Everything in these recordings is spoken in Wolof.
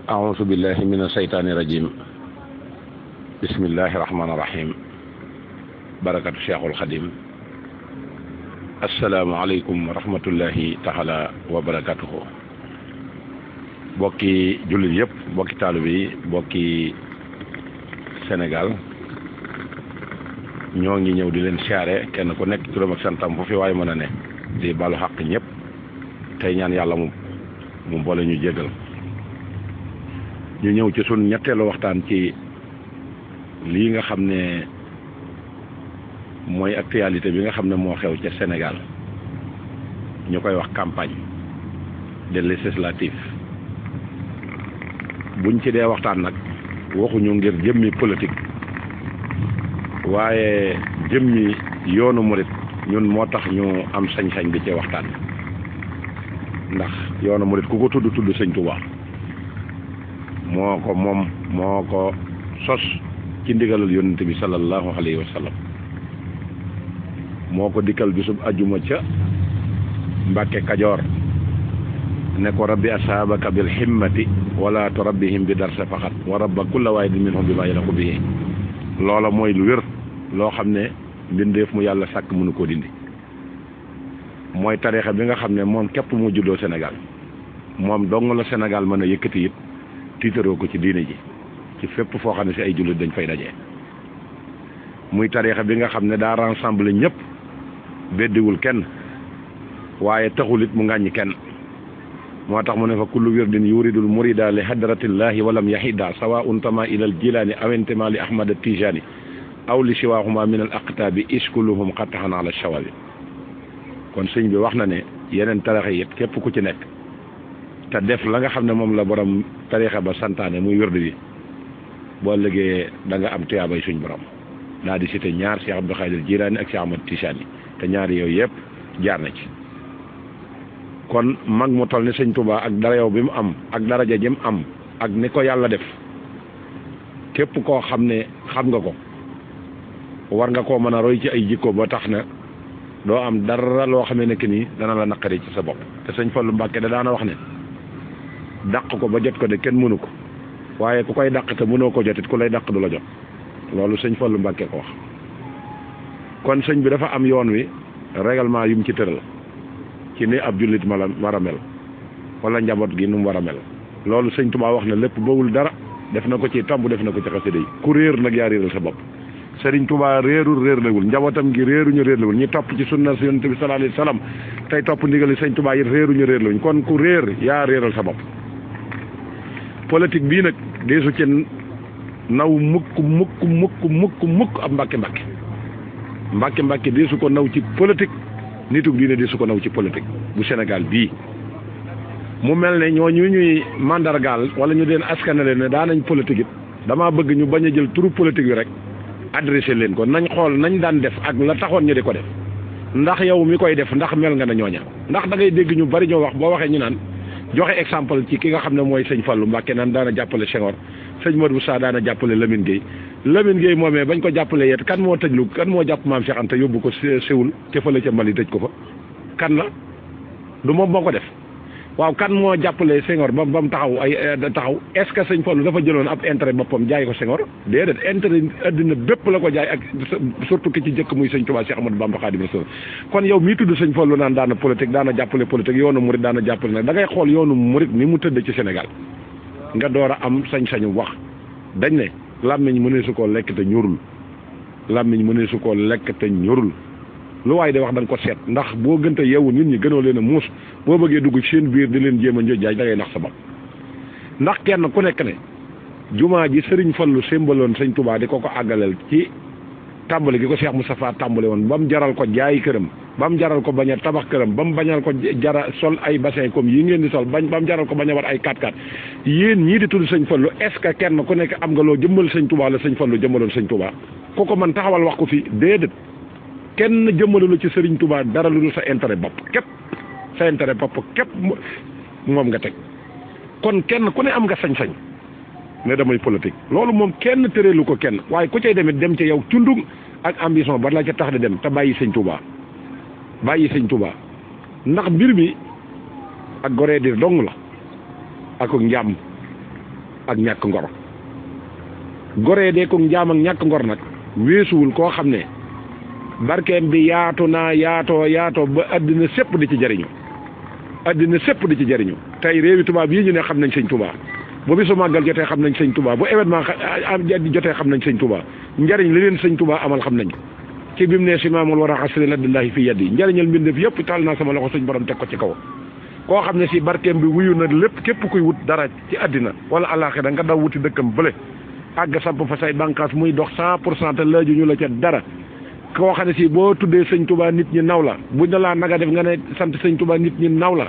أعوذ بالله من الشيطان الرجيم بسم الله الرحمن الرحيم بركة الشيخ الخديم السلام عليكم ورحمة الله تعالى وبركاته bokki jullit yëpp bokki taalibe yi bokki Sénégal ñoo ngi ñëw di leen siyaare kenn ku nekk turam ak santam fu fi waay mën a ne di balu xaq ñëpp tey ñaan yàlla mu boole ñu jégal ñu ñëw ci sun ñetteelu waxtaan ci lii nga xam ne mooy actualité bi nga xam ne moo xew ca Sénégal ñu koy wax campagne des législatives buñ ci dee waxtaan nag waxuñu ngir jëmmi politique waaye jëmmi yoonu murit ñun moo tax ñu am sañ-sañ bi ci waxtaan ndax yoonu murit ku ko tudd sëñ Tuubaa moo ko moom moo ko sos ci ndigalal yonent bi sallallahu alayhi wa sallam moo ko dikkal bisub ajuma ca Mbàkke Kajoor ne ko rabbi ashaabaka bil himmati wala turabbihim bi darsa faqat wa rabba kulla waahidin minhum bi ma yaliqu bihi loola mooy lu wér loo xam ne mbindeef mu yàlla sàkk mënu koo dindi mooy tariixa bi nga xam ne moom képp mu juddoo Sénégal moom dong la Sénégal mën a yëkkati it tiitaroo ko ci diine ji ci fépp foo xam ne si ay jullit dañ fay dajee muy tariixa bi nga xam ne daa rassemble ñëpp beddiwul kenn waaye taxul it mu ngàññi kenn moo tax mu ne fa kullu wirdin yuridul murida li hadratillahi walam yahida sawaun tama ilal jilaani awentema li ahmad tijani aw li siwaahuma min al aqtaabi iskuluhum xattaxan ala shawabi kon sëñ bi wax na ne yeneen tariixa yi képp ku ci nekk te def la nga xam ne moom la borom tariixa ba santaane muy wérdu bi boo ëllëgee da nga am tuyaabay suñ borom daa di cité ñaar Cheikh Abdou Khadir Jilaani ak Cheikh Ahmad Tijani te ñaari yooyu yëpp jaar na ci kon mag mu toll ni sëñ Tuubaa ak darayow bi mu am ak daraja ji mu am ak ni ko yàlla def képp koo xam ne xam nga ko war nga koo mën a roy ci ay jikko ba tax na doo am dara loo xam ne nekk nii dana la naqari ci sa bopp te sëñ Fallu Mbàkke da daana wax ne dàq ko ba jot ko de kenn mënu ko waaye ku koy dàq te mënoo ko jotit ku lay dàq du la jot loolu sëñ Fallu Mbàkke ko wax kon sëñ bi dafa am yoon wi règlement yu mu ci tëral ci ni ab jullit ma la war a mel wala njaboot gi nu mu war a mel loolu sëñ Tuubaa wax na lépp bawul dara def na ko ci tomb def na ko ci xasida yi ku réer nag yaa réeral sa bopp sëriñ Tuubaa réerlewul njabootam gi réeruñu ñi topp ci sunna si yonent bi sallallahu alayhi wa sallam tey topp ndigali sëñ Tuubaa it réerlewuñ kon ku réer yaa réeral sa bopp politique bii nag deesu ci naw mukk ab mbàkke deesu ko naw ci politique nitug diine deesu ko naw ci politique bu Sénégal bii mu mel ne ñooñu ñuy mandargaal wala ñu leen askanale ne daa nañ politique it damaa bëgg ñu bañ a jël turu politique bi rek adressé leen ko nañ xool nañ daan def ak la taxoon ñu di ko def ndax yow mi koy def ndax mel nga na ñooña ndax da ngay dégg ñu bari ñoo wax boo waxee ñu naan joxe exemple ci ki nga xam ne mooy sëñ Fallu Mbàkke naan daana jàppale Senghor sëñ Modou Moussa daana jàppale Lamine Gueye moomee bañ ko jàppale yet kan moo tëjlu kan moo jàpp maam Cheikh Anta yóbbu ko Séoul ca fële ca Mali tëj ko fa kan la du moom moo ko def waaw kan moo jàppale Senghor ba mu taxaw est-ce que sëñ Fallu dafa jëloon ab intérêt boppam jaay ko Senghor déedéet intérêt addina bépp la ko jaay ak surtout ki ci jëkk muy sëñ Tuubaa Cheikh Ahmadou Bamba Xaadimu Rasuul kon yow mii tudd sëñ Fallu naan daana politique daana jàppale politique yoonu murit daana jàppale nag da ngay xool yoonu murit ni mu tëdd ci Sénégal nga door a am sañ-sañu wax dañ ne làmmiñ mënee su koo lekk te ñorul lu waaye de wax da nga ko seet ndax boo gënta yeewu nit ñi gënoo leen a muus boo bëggee dugg ci seen biir di leen jéem a njëj jaay da ngay nax sa bopp ndax kenn ku nekk ne jumaa ji sëriñ Fallu sémbaloon sëñ Tuubaa di ko àggaleel ci tàmbali gi ko Cheikh Moustapha tàmbali woon ba mu jaral ko jaay këram ba mu jaral ko bañ a tabax këram ba mu bañal ko sol ay bassin comme yi ngeen di sol ba mu jaral ko bañ a war ay 4x4 yéen ñii di tudd sëñ Fallu est-ce que kenn ku nekk am nga loo jëmmal sëñ Tuubaa la sëñ Fallu jëmmaloon sëñ Tuubaa ku ko man taxawal wax ko fii déedéet kenn jëmmalu ci sëriñ Tuubaa dara lu dul sa intérêt bopp képp sa intérêt bopp képp moom nga teg kon kenn ku ne am nga sañ-sañ ne damay politique loolu moom kenn tëreelu ko kenn waaye ku cay demit dem ca yow cundum ak ambition ba la ca tax di dem te bàyyi sëñ Tuubaa ndax mbir mi ak goree dir dong la ak njàmm ak ñàkk ngor goree de ko njaam ak ñàkk ngor nag weesuwul koo xam ne barkeem bi yaatu naa yaatoo ba àddina sépp di ci jariñu tey réewi tubaab yi ñu ne xam nañ sëñ Tuubaa bu bisu màggal jotee xam nañ sëñ Tuubaa bu événement jotee xam nañ sëñ Tuubaa njariñ li leen sëñ Tuubaa amal xam nañ ci bi mu ne si maamul war a xasri laddillahi fi yaddi njariñal mbindeef yëpp taal naa sama loxo suñ borom teg ko ci kaw koo xam ne si barkeem bi wuyu na lépp képp kuy wut dara ci àddina wala àllaaxira nga daw wuti dëkkam bële àgg samp fa say bànqaas muy dox 100% te laaju ñu la ca dara koo xam ne si boo tuddee sëñ Tuubaa nit ñi naw la buñ la laa naga def nga ne sant sëñ Tuubaa nit ñi naw la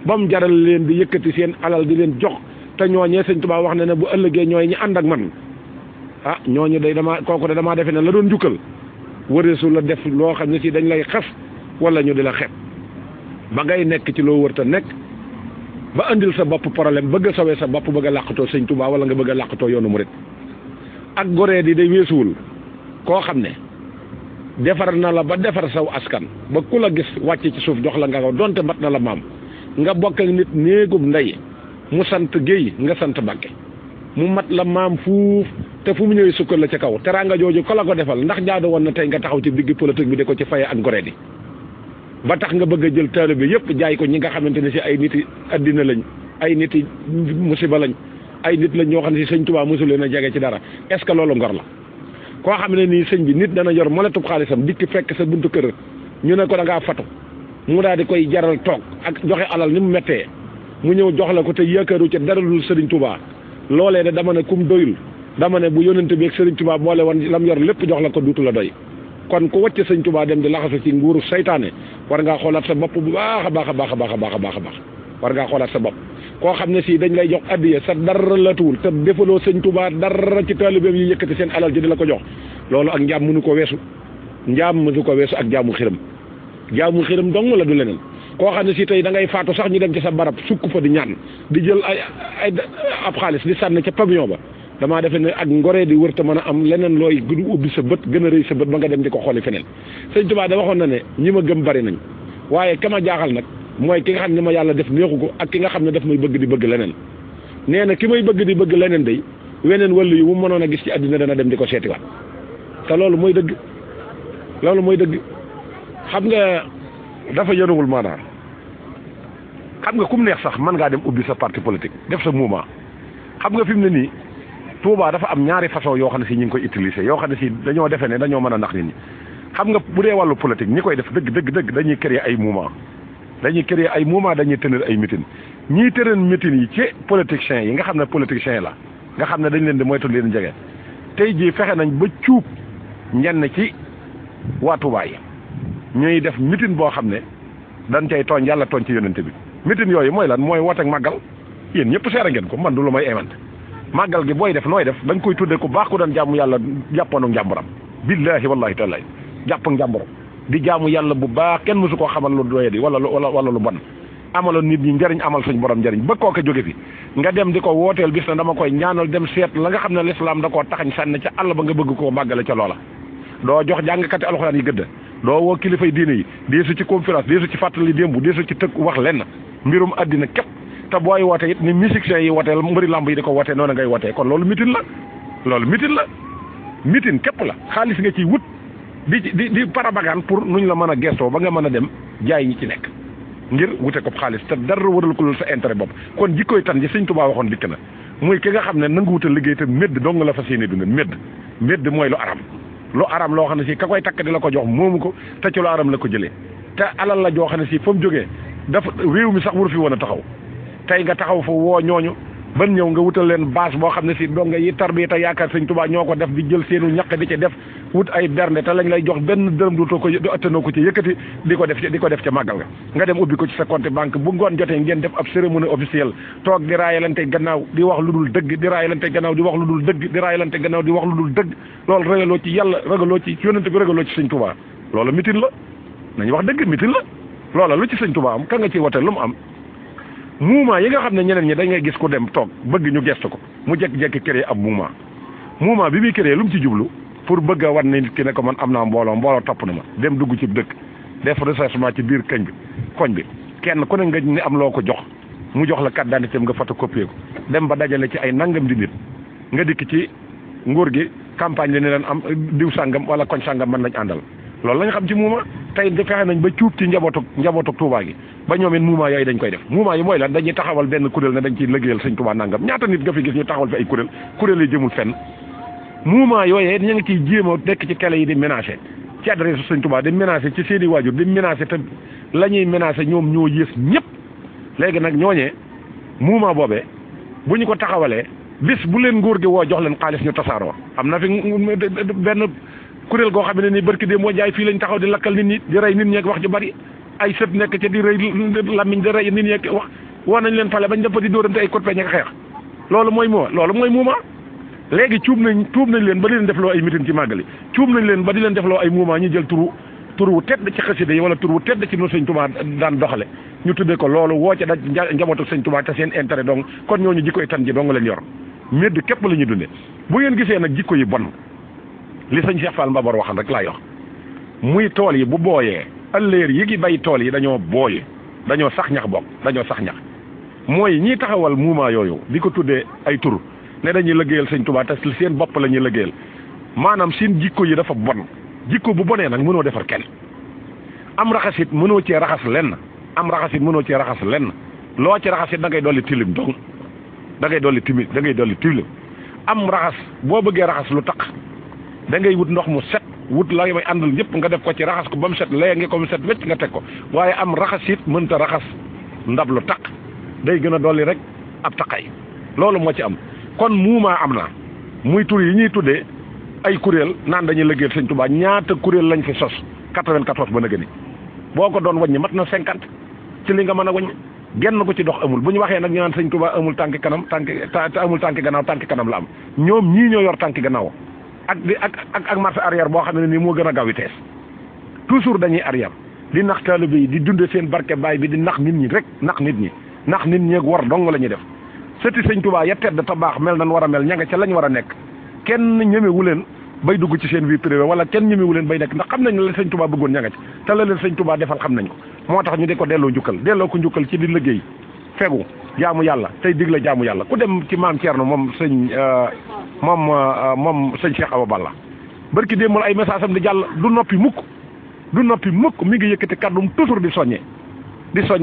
ba mu jaral leen di yëkkati seen alal di leen jox te ñooñee sëñ Tuubaa wax na ne bu ëllëgee ñooy ñi ànd ak man ah ñooñu day kooku de damaa defe ne la doon njukkal wëreesu la def loo xam ne si dañ lay xas wala ñu di la xeeb ba ngay nekk ci loo wërta nekk ba andil sa bopp problème bëgg a sawee sa bopp bëgg a làqatoo sëñ Tuubaa wala nga bëgg a làqatoo yoonu murit ak goree di day weesuwul koo xam ne defar na la ba defar saw askan ba ku la gis wàcc ci suuf jox la nga ko donte mat na la maam nga bokk ak nit néegub ndey mu sant Géy nga sant Mbàkke mu mat la maam fuuf te fu mu ñëwee sukkal la ca kaw teraanga jooju ko la ko defal ndax jaadu woon na tey nga taxaw ci digg politique bi de ko ci faye ak goree di ba tax nga bëgg a jël taalibe bi yëpp jaay ko ñi nga xamante ne si ay nit yi addina lañ ay nit yi musiba lañ ay nit lañ ñoo xam ne si sëñ Tuubaa mosul leen a jege ci dara est-ce que loolu ngor la koo xam ne nii sëñ bi nit dana yor moletub xaalisam dikk fekk sa buntu kër ñu ne ko da ngaa fatu mu daal di koy jaral toog ak joxe alal ni mu méttee mu ñëw jox la ko te yaakaaru ca dara lu sëriñ Tuubaa loolee de dama ne kum doyul dama ne bu yónnante bi ak sëriñ Tuubaa boole woon lam yor lépp jox la ko duutu la doy kon ku wàcc sëñ Tuubaa dem di laxasu ci nguuru saytaane war ngaa xoolaat sa bopp bu baax a baax war ngaa xoolaat sa bopp koo xam ne si dañ lay jox addiya sa dara la tuul te defaloo sëñ Tuubaa dara ci taalibeem yi yëkkati seen alal ji di la ko jox loolu ak njaam mënu ko weesu ak jaamu xiram dong la du leneen koo xam ne si tey da ngay faatu sax ñu dem ci sa barab sukk fa di ñaan di jël ay ab xaalis di sànni ca pavillon ba damaa defe ne ak ngoree di wër te mën a am leneen looy gën a ubbi sa bët gën a rëy sa bët ba nga dem di ko xooli feneen sëñ Tuubaa da waxoon na ne ñi ma gëm bari nañ waaye ka ma jaaxal nag mooy ki nga xam ne ma yàlla def neexu ko ak ki nga xam ne daf may bëgg di bëgg leneen nee na ki may bëgg di bëgg leneen day weneen wàllu yu mu mënoon a gis ci àddina dana dem di ko seetiwaat te loolu mooy dëgg xam nga dafa yënuwul maanaam xam nga kum neex sax mën ngaa dem ubbi sa parti politique def sa mouvement xam nga fi mu ne nii Touba dafa am ñaari façon yoo xam ne si ñu ngi koy utiliser yoo xam ne si dañoo defee ne dañoo mën a nax nit ñi xam nga bu dee wàllu politique ñi koy def dëgg dañuy créer ay mouvement dañuy tenir ay meeting ñiy tëral meeting yi ci politiciens yi nga xam ne politiciens la nga xam ne dañ leen di moytu leen jege tey jii fexe nañ ba cuub ñenn ci waa Touba yi ñuy def meeting boo xam ne dañ cay tooñ yàlla tooñ ci yonente bi meeting yooyu mooy lan mooy wooteeg màggal yéen ñëpp seere ngeen ko man du lu may évente màggal gi booy def nooy def da nga koy tudde ku baax ku doon jaamu yàlla jàppoonu njàmburam billaahi wallahi taala jàpp njàmburam di jaamu yàlla bu baax kenn mësu koo xamal lu doye di wala lu bon amaloon nit ñi njëriñ amal suñ borom njëriñ ba kooke jóge fi nga dem di ko wooteel bis na dama koy ñaanal dem seet la nga xam ne lislaam da koo taxañ sànni ca àll ba nga bëgg koo màggale ca loola doo jox jàngkati alxuraan yi gëdd doo woo kilifay diine yi deesu ci conférence deesu ci fàttali démb deesu ci tëkk wax lenn mbirum àddina képp te booy woote it ni musiciens yi wootee mbëri lamb yi di ko wootee noonu ngay wootee kon loolu mitin la mitin képp la xaalis nga ciy wut di parabagaan pour nuñ la mën a gestoo ba nga mën a dem jaay ñi ci nekk ngir wute ko xaalis te dara waral ko loolu sa intérêt bopp kon jikkoy tan ji Sëñ Tuubaa waxoon dikk na muy ki nga xam ne nangu wutal liggéey te médd dong la fas yéene dund médd mooy lu aram loo xam ne si ka koy takk di la ko jox moomu ko te ci lu aram la ko jëlee te alal la joo xam ne si fa mu jógee dafa réew mi sax waru fi woon a taxaw tey nga taxaw fa woo ñooñu ban ñëw nga wutal leen base boo xam ne si donga yi tarbiya te yaakaar Sëñ Tuubaa ñoo ko def di jël seenu ñaq di ci def wut ay bernde te lañ lay jox benn dërëm du attanoo ko ci yëkkati di ko def ca màggal nga dem ubbi ko ci sa compte banque bu ngoon jotee ngeen def ab cérémonie officielle toog di raayalante gannaaw di wax lu dul dëgg di raayalante gannaaw di wax lu dul dëgg di raayalante gannaaw di wax lu dul dëgg loolu ragaloo ci yàlla ragaloo ci yonent bi ragaloo ci Sëñ Tuubaa loolu mitin la nañ wax dëgg mitin la loola lu ci Sëñ Tuubaa am ka nga ciy wote lu mu am mouvement yi nga xam ne ñeneen ñi da ngay gis ku dem toog bëgg ñu gestu ko mu jekki-jekki créé ab mouvement bi muy créé lu mu ci jublu pour bëgg a wan ne nit ki ne ko man am naa mbooloo topp na ma dem dugg ci dëkk def recensement ci biir koñ bi kenn ku ne nga ni am loo ko jox mu jox la carte d'identité nga photocopier ko dem ba dajale ci ay nangam di nit nga dikk ci nguur gi campagne la ne leen am diw sàngam wala koñ sàngam mën lañ àndal loolu lañ xam ci muuma tey di fexe nañ ba cuub ci njabootu Touba gi ba ñoom it muuma yooyu dañ koy def muuma yi mooy lan dañuy taxawal benn kuréel ne dañ ciy liggéeyal sëñ Touba nangam ñaata nit nga fi gis ñu taxawal fi ay kuréel yi jëmul fenn muuma yooyee ñu ngi ciy jéem a nekk ci télé yi di menacé ci adresse sëñ Touba di menacé ci seeni waajur di menacé te la ñuy menacé ñoom ñoo yées ñëpp léegi nag ñooñee muuma boobee bu ñu ko taxawalee bis bu leen nguur gi woo jox leen xaalis ñu tasaaroo am na fi benn kuréel goo xam ne nii barki dee moo jaay fii lañ taxaw di lakkal nit ñi di rey nit ñeeg wax ju bari ay sët nekk ca di rey lamiñ di rey nit ñeeg wax woo nañ leen fale bañ def di dóorante ay côte ñeeg xeex loolu mooy muuma léegi tuub nañ leen ba di leen defloo ay mitin ci màggali tuub nañ leen ba di leen defloo ay muuma ñu jël tur wu tedd ci xasida yi wala tur wu tedd ci nu sëñ Touba daan doxale ñu tuddee ko loolu woo ca daj njabootu sëñ Touba te seen intérêt donc kon ñooñu jikkoy tan ji dong leen yor médd képp la ñuy dundee bu ngeen gisee nag jikko yi bon li sëñ Cheikh Fall Mbabar waxan rek laay wax muy tool yi bu booyee ëllëer yi ngi bay tool yi dañoo booy dañoo sax ñax bokk dañoo sax ñax mooy ñiy taxawal muuma yooyu di ko tuddee ay tur ne dañuy liggéeyal sëñ Touba te seen bopp la ñuy liggéeyal maanaam seen jikko yi dafa bon jikko bu bonee nag mënoo defar kenn am raxasit mënoo cee raxas lenn loo ci raxasit da ngay dolli tilim dong da ngay dolli tilim am raxas boo bëggee raxas lu taq da ngay wut ndox mu set wut la may àndal yëpp nga def ko ci raxas ko ba mu set léegi ko mu set wecc nga teg ko waaye am raxasit mënta raxas ndab lu taq day gën a dolli rek ab taqay loolu moo ci am kon muumaa am na muy tur yi ñuy tuddee ay kuréel naan dañuy liggéeyal sëñ Touba ñaata kuréel lañ fi sos 94 ba nëgë ni boo ko doon wàññi mat na 50 ci li nga mën a wàññi genn ko ci dox amul bu ñu waxee nag ñu naan sëñ Touba amul tànki kanam te amul tànki gannaaw tànki kanam la am ñoom ñii ñoo yor tànki gannaaw ak marche arrière boo xam ne nii moo gën a gaaw vitesse toujours dañuy arrière di nax taalibe yi di dunde seen barke baay bi di nax nit ñi rek nax nit ñi ak war dong la ñuy def sëti sëñ Touba ya tedd ta baax mel nan war a mel ña nga ca lañ war a nekk kenn ñemewu leen bay dugg ci seen vie privée wala kenn ñemewu leen bay nekk ndax xam nañ la sëñ Touba bëggoon ña nga ci te la leen sëñ Touba defal xam nañ ko moo tax ñu di ko delloo ko njukkal ci di liggéey fegu jaamu yàlla tey digle jaamu yàlla ku dem ci maam Thierno moom sëñ Cheikh Awa Balla barki démb ay message am di jàll du noppi mukk mi ngi yëkkati kàddum toujours di soññee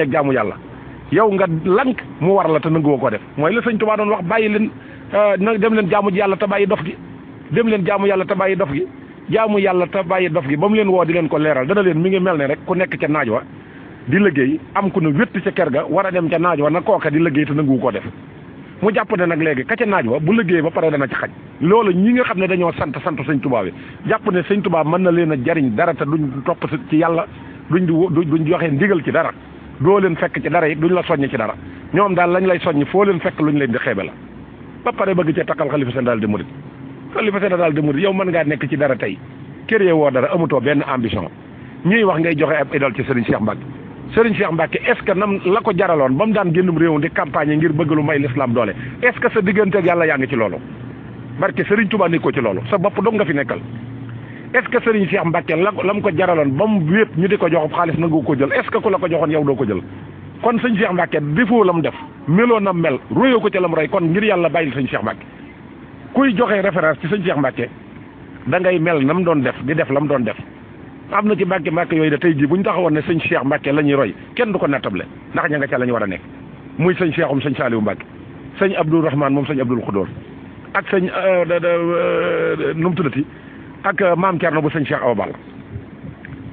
ak jaamu yàlla yow nga lank mu war la te nanguwoo ko def mooy la sëñ Touba doon wax bàyyi leen dem leen jaamu yàlla te bàyyi dof gi jaamu yàlla te bàyyi dof gi ba mu leen woo di leen ko leeral dana leen mi ngi mel ne rek ku nekk ca naaj wa di liggéey am ku ne wétt ca kër ga war a dem ca naaj wa na kooka di liggéey te nanguwu koo def mu jàpp ne nag léegi ka ca naaj wa bu liggéey ba pare dana ci xaj loolu ñi nga xam ne dañoo sant sëñ Touba bi jàpp ne sëñ Touba mën na leen a jariñ dara te duñ topp ci yàlla duñ joxe ndigal ci dara doo leen fekk ci dara it duñ la soññ ci dara ñoom daal lañ lay soññ foo leen fekk luñ leen di xeebe la ba pare bëgg cee takkal xalifa général des mourides yow mën ngaa nekk ci dara tey kër yee woo dara amutoo benn ambition ñuy wax ngay joxe ab idole ci Serigne Cheikh Mbacke est-ce que nam la ko jaraloon ba mu daan génnum réew di campagne ngir bëgg lu may l'islam doole est-ce que sa digganteeg yàlla yaa ngi ci loolu barke Serigne Touba ni ko ci loolu sa bopp dong nga fi nekkal est-ce que Serigne Cheikh Mbacke la mu ko jaraloon ba mu wéet ñu di ko jox xaalis nangu ko jël est-ce que ku la ko joxoon yow doo ko jël kon sëñ Cheikh Mbacke defoo la mu def meloo na mel royoo ko ca la mu roy kon ngir yàlla bàyyil sëñ Cheikh Mbacke kuy joxe référence ci sëñ Cheikh Mbacke da ngay mel na mu doon def di def la mu doon def am na ci Mbacke yooyu da tey jii bu ñu taxawoon ne sëñ Cheikh Mbacke la ñuy roy kenn du ko nattable ndax ña nga ca la ñu war a nekk muy sëñ Cheikhum sëñ Saliou Mbacke sëñ Abdou Rahman moom sëñ Abdoul Khoudor ak sëñ nu mu tuddati ak maam Thierno bu sëñ Cheikh Awa Balla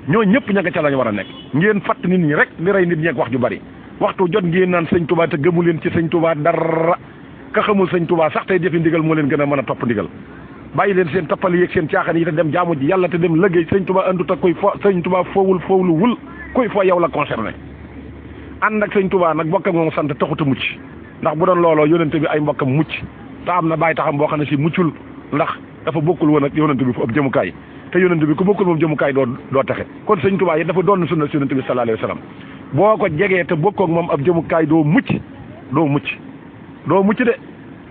ñoo ñëpp ña nga ca la ñu war a nekk ngeen fatt nit ñi rek di rey nit ñi ak wax ju bari waxtu jot ngeen naan sëñ Touba te gëmu leen ci sëñ Touba dara ka xamul sëñ Touba sax tey defi ndigal moo leen gën a mën a topp ndigal bàyyi leen seen toppali yeeg seen caaxaan yi te dem jaamu ji yàlla te dem liggéey sëñ Touba andut ak kuy fo sëñ Touba foowul wul kuy fo yow la concerné ànd ak sëñ Touba nag bokkam moom sant taxut a mucc ndax bu doon looloo yonente bi ay mbokkam mucc te am na bàyyi taxam boo xam ne si muccul ndax dafa bokkul woon ak yonente bi fu ëpp jëmukaay te yonente bi ku bokkul moom jëmukaay doo texe kon sëñ Touba yi dafa doon sunna si yonente bi sallallahu alayhi wa sallam boo ko jegee te bokkoo ak moom ab jëmukaay doo mucc de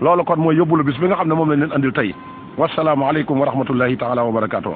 loolu kon mooy yóbbulu bis bi nga xam ne moom lañ leen andil tey wassalaamu aleykum wa rahmatullahi taala wa barakaatu